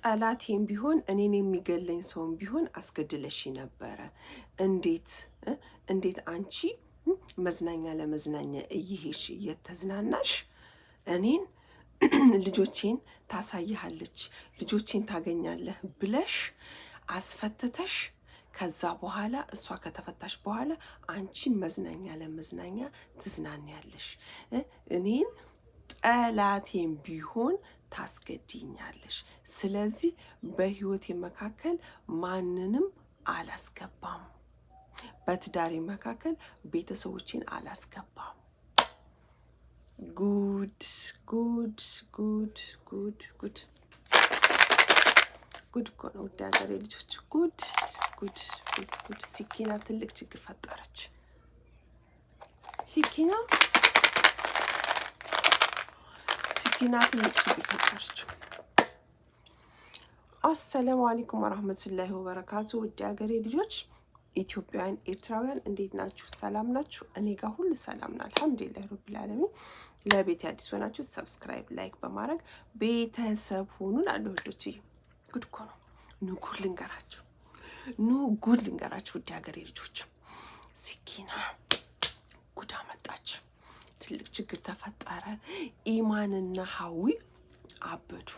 ጠላቴም ቢሆን እኔን የሚገለኝ ሰውም ቢሆን አስገድለሽ ነበረ። እንዴት አንቺ መዝናኛ ለመዝናኛ እየሄድሽ እየተዝናናሽ እኔን ልጆቼን ታሳይሃለች ልጆቼን ታገኛለህ ብለሽ አስፈትተሽ ከዛ በኋላ እሷ ከተፈታሽ በኋላ አንቺ መዝናኛ ለመዝናኛ ትዝናኛለሽ። እኔን ጠላቴም ቢሆን ታስገድኛለሽ። ስለዚህ በህይወቴ መካከል ማንንም አላስገባም። በትዳሬ መካከል ቤተሰቦቼን አላስገባም። ጉድ ጉድ ጉድ ጉድ ጉድ ጉድ እኮ ነው ውድ ሀገሬ ልጆች፣ ጉድ ጉድ ጉድ ጉድ። ሲኪና ትልቅ ችግር ፈጠረች። ሲኪና ትልቅ ችግር ፈጠረች። አሰላሙ አለይኩም ወራህመቱላሂ ወበረካቱ። ውድ ሀገሬ ልጆች ኢትዮጵያውያን፣ ኤርትራውያን እንዴት ናችሁ? ሰላም ናችሁ? እኔ ጋር ሁሉ ሰላም ነው አልሐምዱሊላህ ረቢል ዓለሚን። ለቤት አዲስ ሆናችሁ ሰብስክራይብ፣ ላይክ በማድረግ ቤተሰብ ሁኑን። አለወዶች ጉድ እኮ ነው። ኑ ጉድ ልንገራችሁ ውድ ሀገሬ ልጆች። ሲኪና ጉድ አመጣች። ትልቅ ችግር ተፈጠረ። ኢማንና ሀዊ አበዱ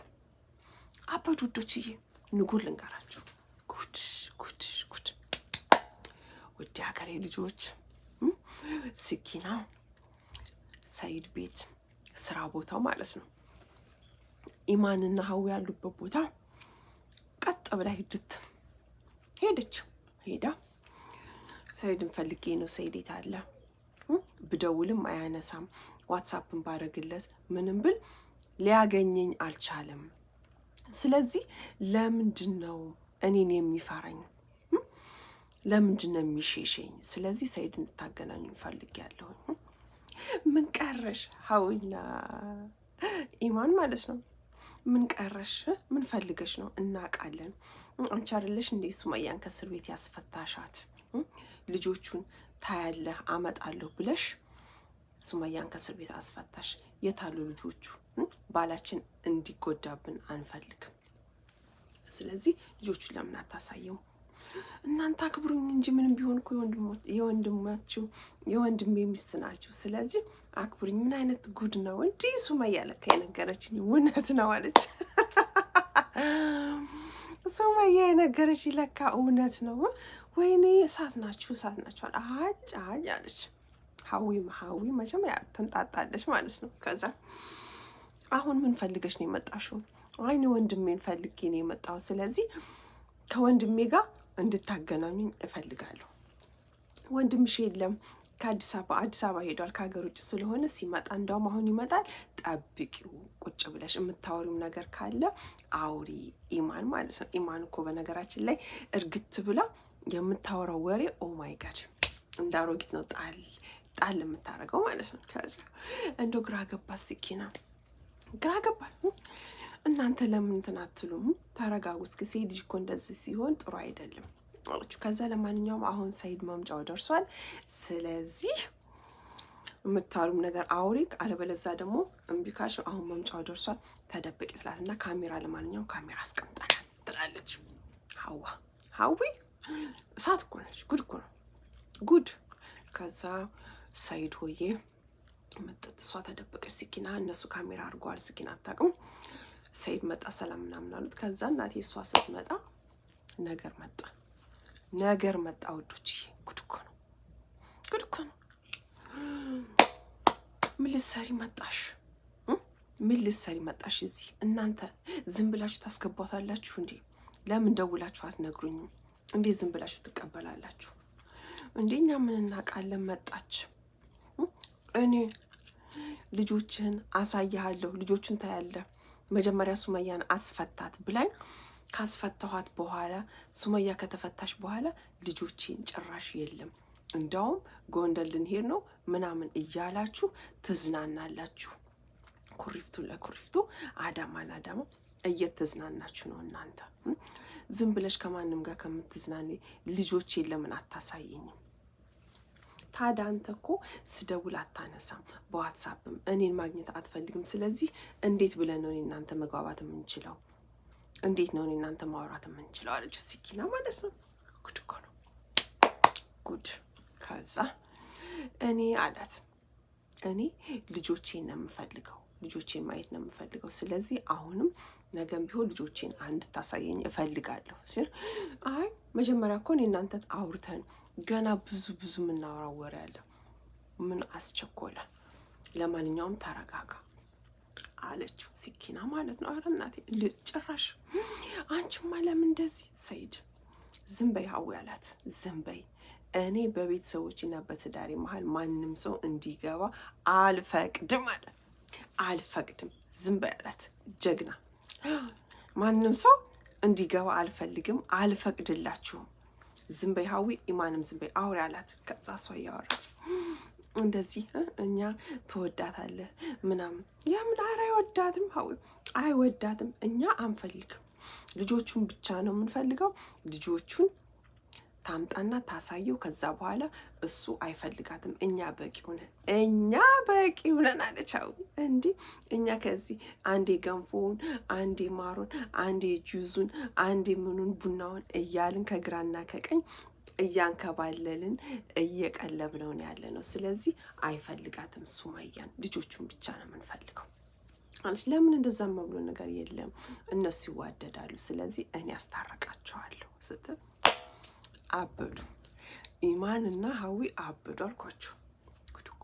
ውዶችዬ። ኑ ጉድ ልንገራችሁ። ጉድ ጉድ ጉድ ውድ ሀገሬ ልጆች። ሲኪና ሰይድ ቤት ስራ ቦታው ማለት ነው። ኢማንና ሀዊ ያሉበት ቦታ ቀጥ ብላ ሄደች። ሰይድን ፈልጌ ነው። ሰይድ የት አለ? ብደውልም አያነሳም። ዋትሳፕን ባረግለት ምንም ብል ሊያገኘኝ አልቻለም። ስለዚህ ለምንድን ነው እኔን የሚፈራኝ? ለምንድን ነው የሚሸሸኝ? ስለዚህ ሰይድ እንድታገናኙ ፈልጌያለሁ። ምን ቀረሽ ሀዊና ኢማን ማለት ነው። ምን ቀረሽ? ምን ፈልገሽ ነው? እናውቃለን። አንቺ አይደለሽ እንዴ ሱመያን ከእስር ቤት ያስፈታሻት? ልጆቹን ታያለህ አመጣለሁ ብለሽ ሱመያን ከእስር ቤት አስፈታሽ። የታሉ ልጆቹ? ባላችን እንዲጎዳብን አንፈልግም። ስለዚህ ልጆቹን ለምን አታሳየው? እናንተ አክብሩኝ እንጂ ምንም ቢሆን እኮ የወንድሜ ሚስት ናችሁ። ስለዚህ አክብሩኝ። ምን አይነት ጉድ ነው እንዲህ? ሱመያ ለካ የነገረችኝ እውነት ነው አለች። ሱመያ የነገረችኝ ለካ እውነት ነው። ወይኔ እሳት ናችሁ አጭ አለች። ሀዊ መቼም ተንጣጣለች ማለት ነው። ከዛ አሁን ምን ፈልገሽ ነው የመጣሽው? አይኔ ወንድሜን ፈልጌ ነው የመጣሁት። ስለዚህ ከወንድሜ ጋር እንድታገናኙኝ እፈልጋለሁ። ወንድምሽ የለም ከአዲስ አበባ ሄዷል። ከሀገር ውጭ ስለሆነ ሲመጣ እንደውም አሁን ይመጣል። ጠብቂው። ቁጭ ብለሽ የምታወሪው ነገር ካለ አውሪ። ኢማን ማለት ነው። ኢማን እኮ በነገራችን ላይ እርግት ብላ የምታወራው ወሬ ኦ ማይ ጋድ እንደ አሮጊት ነው ጣል የምታደርገው ማለት ነው። ከዛ እንደው ግራ ገባ ሲኪና፣ ግራ ገባ። እናንተ ለምን እንትን አትሉም? ተረጋጉ እስኪ። ሰይድ እኮ እንደዚህ ሲሆን ጥሩ አይደለም። ከዛ ለማንኛውም አሁን ሰይድ መምጫው ደርሷል። ስለዚህ የምታሉም ነገር አውሪ፣ አለበለዛ ደግሞ እምቢ ካልሽ አሁን መምጫው ደርሷል ተደበቂ ትላትና ካሜራ፣ ለማንኛውም ካሜራ አስቀምጠናል ትላለች። ሀዊ እሳት እኮ ነች። ጉድ እኮ ነው ጉድ። ከዛ ሰይድ ሆዬ መጠጥ፣ እሷ ተደበቀች። ሲኪና እነሱ ካሜራ አድርገዋል። ሲኪና አታውቅም። ሰይድ መጣ፣ ሰላም ምናምን አሉት። ከዛ እናቴ እሷ ስትመጣ ነገር መጣ ውዶችዬ። ጉድ እኮ ነው። ምን ልትሰሪ መጣሽ እዚህ? እናንተ ዝም ብላችሁ ታስገቧታላችሁ እንዴ? ለምን ደውላችሁ አትነግሩኝም? እንዴት ዝም ብላችሁ ትቀበላላችሁ? እንደኛ ምን እናውቃለን? መጣች። እኔ ልጆችን አሳያለሁ፣ ልጆቹን ታያለህ፣ መጀመሪያ ሱመያን አስፈታት ብላኝ ካስፈታኋት በኋላ ሱመያ ከተፈታሽ በኋላ ልጆቼን ጭራሽ የለም፣ እንደውም ጎንደር ልንሄድ ነው ምናምን እያላችሁ ትዝናናላችሁ። ኩሪፍቱ ለኩሪፍቱ አዳማ ለአዳማ እየተዝናናችሁ ነው እናንተ። ዝም ብለሽ ከማንም ጋር ከምትዝናኔ ልጆቼን ለምን አታሳየኝም? ታዲያ አንተ እኮ ስደውል አታነሳም፣ በዋትሳፕም እኔን ማግኘት አትፈልግም። ስለዚህ እንዴት ብለን ነው እናንተ መግባባት የምንችለው? እንዴት ነው እኔ እናንተ ማውራት የምንችለው አለችው ሲኪና ማለት ነው። ጉድ እኮ ነው ጉድ። ከዛ እኔ አላት እኔ ልጆቼን ነው የምፈልገው፣ ልጆቼን ማየት ነው የምፈልገው። ስለዚህ አሁንም ነገም ቢሆን ልጆቼን እንድታሳየኝ እፈልጋለሁ ሲል አይ መጀመሪያ እኮ እኔ እናንተ አውርተን ገና ብዙ የምናወራው ወሬ አለ፣ ምን አስቸኮለ? ለማንኛውም ተረጋጋ አለችው ሲኪና ማለት ነው። አረ እናቴ ልጭራሽ አንቺማ ለምን እንደዚህ ሰይድ ዝም በይ ሀዊ አላት። ዝም በይ እኔ በቤተሰቦችና በትዳሬ መሀል ማንም ሰው እንዲገባ አልፈቅድም አለ። አልፈቅድም ዝም በይ አላት። ጀግና ማንም ሰው እንዲገባ አልፈልግም፣ አልፈቅድላችሁም። ዝም በይ ሀዊ ኢማንም ዝም በይ አውሪ አላት። ከዛ እሷ እያወራች እንደዚህ እኛ ትወዳታለህ ምናምን የምን ኧረ አይወዳትም ሀዊ አይወዳትም፣ እኛ አንፈልግም፣ ልጆቹን ብቻ ነው የምንፈልገው። ልጆቹን ታምጣና ታሳየው፣ ከዛ በኋላ እሱ አይፈልጋትም፣ እኛ በቂው ነን፣ እኛ በቂው ነን አለች። ሀዊ እንዲህ እኛ ከዚህ አንዴ ገንፎውን፣ አንዴ ማሩን፣ አንዴ ጁዙን፣ አንዴ ምኑን ቡናውን እያልን ከግራና ከቀኝ እያንከባለልን እየቀለብነው ነው ያለ ነው። ስለዚህ አይፈልጋትም ሱመያን፣ ልጆቹን ብቻ ነው የምንፈልገው አለች። ለምን እንደዛ መብሎ ነገር የለም፣ እነሱ ይዋደዳሉ፣ ስለዚህ እኔ አስታረቃቸዋለሁ ስትል አበዱ። ኢማን እና ሀዊ አበዱ አልኳቸው። ጉድ እኮ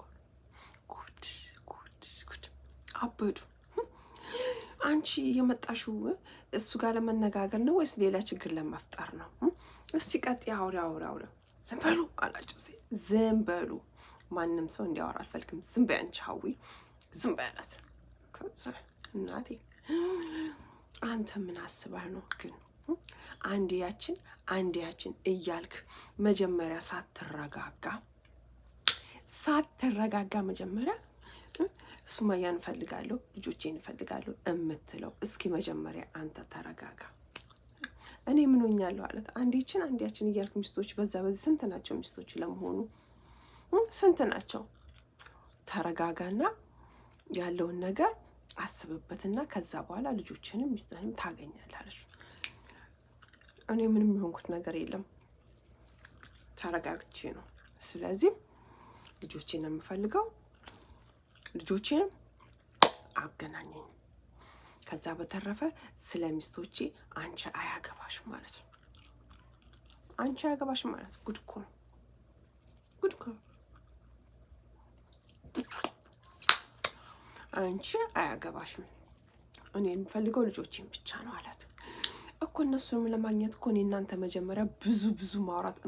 ጉድ ጉድ ጉድ አበዱ። አንቺ የመጣሽው እሱ ጋር ለመነጋገር ነው ወይስ ሌላ ችግር ለመፍጠር ነው? እስቲ ቀጥ አውሪ። ዝም በሉ አላቸው። ዝም በሉ፣ ማንም ሰው እንዲያወራ አልፈልግም። ዝም በይ አንቺ ሀዊ ዝም በይ አላት። እናቴ አንተ ምን አስበህ ነው ግን አንዴ ያችን እያልክ መጀመሪያ ሳትረጋጋ መጀመሪያ ሱመያን እፈልጋለሁ ልጆቼን እፈልጋለሁ እምትለው እስኪ መጀመሪያ አንተ ተረጋጋ። እኔ ምን ሆኛለሁ አለት። አንዴያችን እያልክ ሚስቶች በዚህ ስንት ናቸው ሚስቶች ለመሆኑ? ስንት ናቸው? ተረጋጋና ያለውን ነገር አስብበትና ከዛ በኋላ ልጆችንም ሚስትህንም ታገኛለህ። እኔ ምንም የሆንኩት ነገር የለም፣ ተረጋግቼ ነው። ስለዚህ ልጆቼን ነው የምፈልገው፣ ልጆቼንም አገናኘኝ። ከዛ በተረፈ ስለ ሚስቶቼ አንቺ አያገባሽ ማለት ነው። አንቺ አያገባሽ ማለት ጉድ እኮ ነው፣ ጉድ እኮ ነው። አንቺ አያገባሽም፣ እኔ የምፈልገው ልጆቼን ብቻ ነው አላት እኮ። እነሱንም ለማግኘት እኮ እኔ እናንተ መጀመሪያ ብዙ ማውራት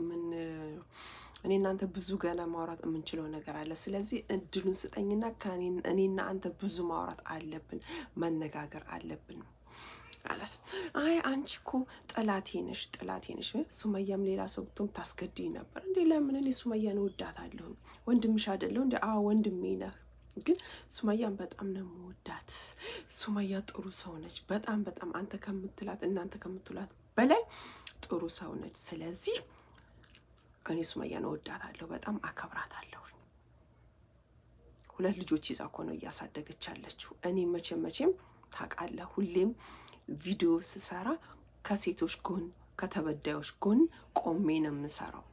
እኔ እናንተ ብዙ ገና ማውራት የምንችለው ነገር አለ። ስለዚህ እድሉን ስጠኝና እኔና አንተ ብዙ ማውራት አለብን፣ መነጋገር አለብን አላት። አይ አንቺ እኮ ጠላቴ ነሽ። ሱመያም ሌላ ሰው ብትሆን ታስገድኝ ነበር እንዴ? ለምን? እኔ ሱመያን እወዳታለሁ። ወንድምሽ አይደለሁ እንዴ? አዎ ወንድሜ ነህ፣ ግን ሱመያን በጣም ነው የምወዳት። ሱመያ ጥሩ ሰው ነች፣ በጣም አንተ ከምትላት እናንተ ከምትላት በላይ ጥሩ ሰው ነች። ስለዚህ እኔ ሱመያን እወዳታለሁ፣ በጣም አከብራታለሁ። 2 ልጆች ይዛ እኮ ነው እያሳደገች ያለችው። እኔ መቼም ታውቃለህ፣ ሁሌም ቪዲዮ ስሰራ ከሴቶች ጎን ከተበዳዮች ጎን ቆሜ ነው የምሰራው።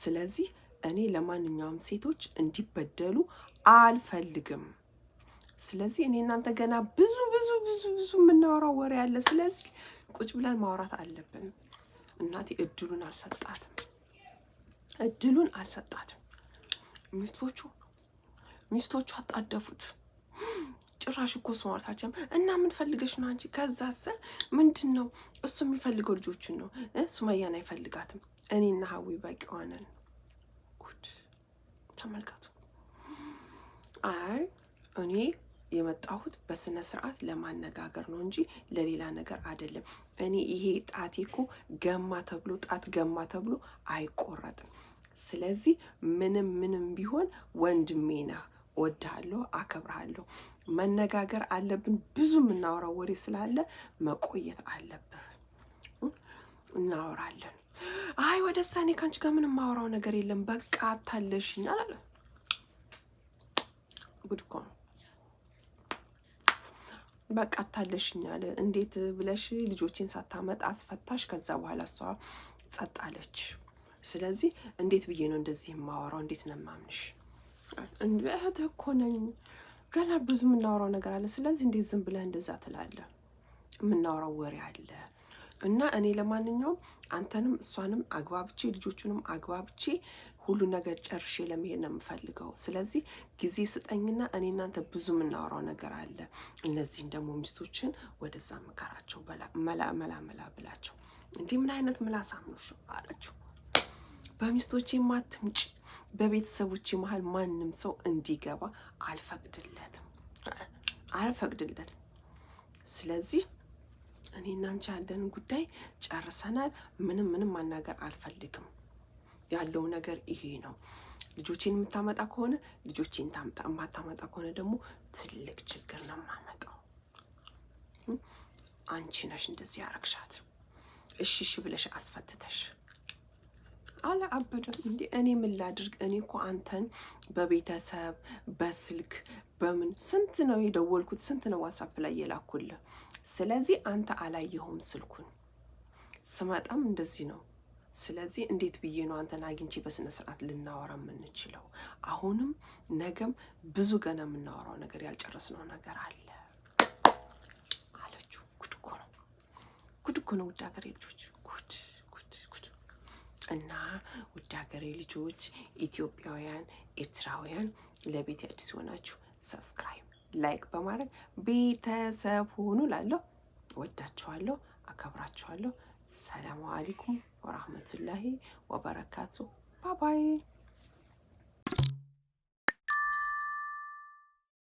ስለዚህ እኔ ለማንኛውም ሴቶች እንዲበደሉ አልፈልግም። ስለዚህ እኔ እናንተ ገና ብዙ የምናወራው ወሬ አለ። ስለዚህ ቁጭ ብለን ማውራት አለብን። እናቴ እድሉን አልሰጣትም። ሚስቶቹ አጣደፉት። ጭራሽ እኮ ስማርታቸው እና ምን ፈልገሽ ነው አንቺ? ከዛስ ምንድን ነው እሱ የሚፈልገው? ልጆቹን ነው። ሱመያን አይፈልጋትም። እኔና ሀዊ በቂዋ ነን። ጉድ ተመልከቱ። አይ እኔ የመጣሁት በስነ ስርዓት ለማነጋገር ነው እንጂ ለሌላ ነገር አይደለም። እኔ ይሄ ጣቴ እኮ ጣት ገማ ተብሎ አይቆረጥም። ስለዚህ ምንም ቢሆን ወንድሜ ነህ፣ እወድሃለሁ፣ አከብርሃለሁ። መነጋገር አለብን። ብዙ የምናወራው ወሬ ስላለ መቆየት አለብህ። እናወራለን። አይ ወደዛ እኔ ከአንቺ ጋር ምንም ማወራው ነገር የለም፣ በቃ አታለሽኛል አለ። ጉድ እኮ ነው። በቃ አታለሽኛል፣ እንዴት ብለሽ ልጆችን ሳታመጣ አስፈታሽ? ከዛ በኋላ እሷ ጸጣለች። ስለዚህ እንዴት ብዬ ነው እንደዚህ የማወራው? እንዴት ነው የማምንሽ? እህትህ እኮ ነኝ። ገና ብዙ የምናወራው ነገር አለ። ስለዚህ እንዴት ዝም ብለህ እንደዛ ትላለህ? የምናወራው ወሬ አለ። እና እኔ ለማንኛውም አንተንም እሷንም አግባብቼ ልጆቹንም አግባብቼ ሁሉ ነገር ጨርሼ ለመሄድ ነው የምፈልገው። ስለዚህ ጊዜ ስጠኝና እኔ እናንተ ብዙ የምናወራው ነገር አለ። እነዚህን ደግሞ ሚስቶችን ወደዛ ምከራቸው፣ መላ ብላቸው። እንዲህ ምን አይነት ምላሳም ነው አለችው። በሚስቶቼ ማትምጭ፣ በቤተሰቦቼ መሀል ማንም ሰው እንዲገባ አልፈቅድለትም። ስለዚህ እኔ እና አንቺ ያለን ጉዳይ ጨርሰናል። ምንም ማናገር አልፈልግም። ያለው ነገር ይሄ ነው። ልጆቼን የምታመጣ ከሆነ ልጆቼን ታምጣ፣ የማታመጣ ከሆነ ደግሞ ትልቅ ችግር ነው የማመጣው። አንቺ ነሽ እንደዚህ ያረግሻት። እሺ ብለሽ አስፈትተሽ አለ አበደም እንዴ? እኔ ምን ላድርግ? እኔ እኮ አንተን በቤተሰብ በስልክ በምን ስንት ነው የደወልኩት፣ ስንት ነው ዋትስአፕ ላይ የላኩልህ። ስለዚህ አንተ አላየኸውም ስልኩን። ስመጣም እንደዚህ ነው። ስለዚህ እንዴት ብዬ ነው አንተን አግኝቼ በስነ ስርዓት ልናወራ የምንችለው? አሁንም ነገም ብዙ ገና የምናወራው ነገር ያልጨረስነው ነገር አለ አለችው። ጉድ እኮ ነው ውድ ሀገሬ ልጆች፣ ጉድ። እና ውድ ሀገሬ ልጆች ኢትዮጵያውያን፣ ኤርትራውያን ለቤት አዲስ ሆናችሁ ሰብስክራይብ፣ ላይክ በማድረግ ቤተሰብ ሆኑ። ላለሁ ወዳችኋለሁ፣ አከብራችኋለሁ። ሰላሙ አለይኩም ወራህመቱላሂ ወበረካቱ። ባባይ